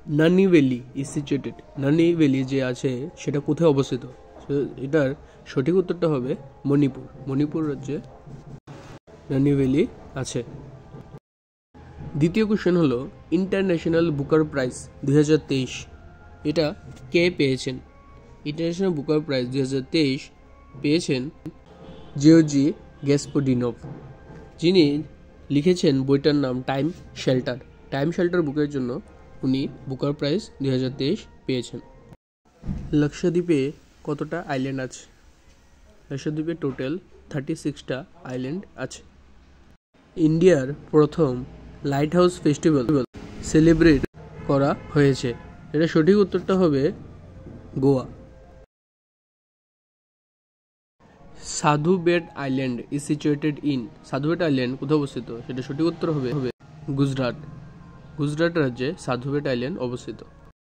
নানি valley is situated. নানি valley যে আছে সেটা কোথায় অবস্থিত? এটার সঠিক উত্তরটা হবে মণিপুর। মণিপুর রাজ্যে নানি ভ্যালি আছে। দ্বিতীয় কোশ্চেন হলো ইন্টারন্যাশনাল বুকার প্রাইজ 2023 এটা কে পেয়েছেন? ইন্টারন্যাশনাল বুকার প্রাইজ 2023 পেয়েছেন জিওর্জি গ্যাসপাডিনভ, যিনি লিখেছেন বইটার নাম টাইম শেল্টার। টাইম শেল্টার বুকের জন্য উনি বুকার প্রাইজ 2023 পেয়েছেন। লাক্ষাদ্বীপে কতটা আইল্যান্ড আছে? লাক্ষাদ্বীপে টোটাল 36টা আইল্যান্ড আছে। ইন্ডিয়ার প্রথম লাইট হাউস ফেস্টিভ্যাল সেলিব্রেট করা হয়েছে। এটা সঠিক উত্তরটা হবে Goa. Sadhu Bet island is situated in. Sadhu Bet island কোথায় অবস্থিত? সেটা সঠিক উত্তর হবে গুজরাট। গুজরাট রাজ্যে সাধু বেট আইল্যান্ড অবস্থিত।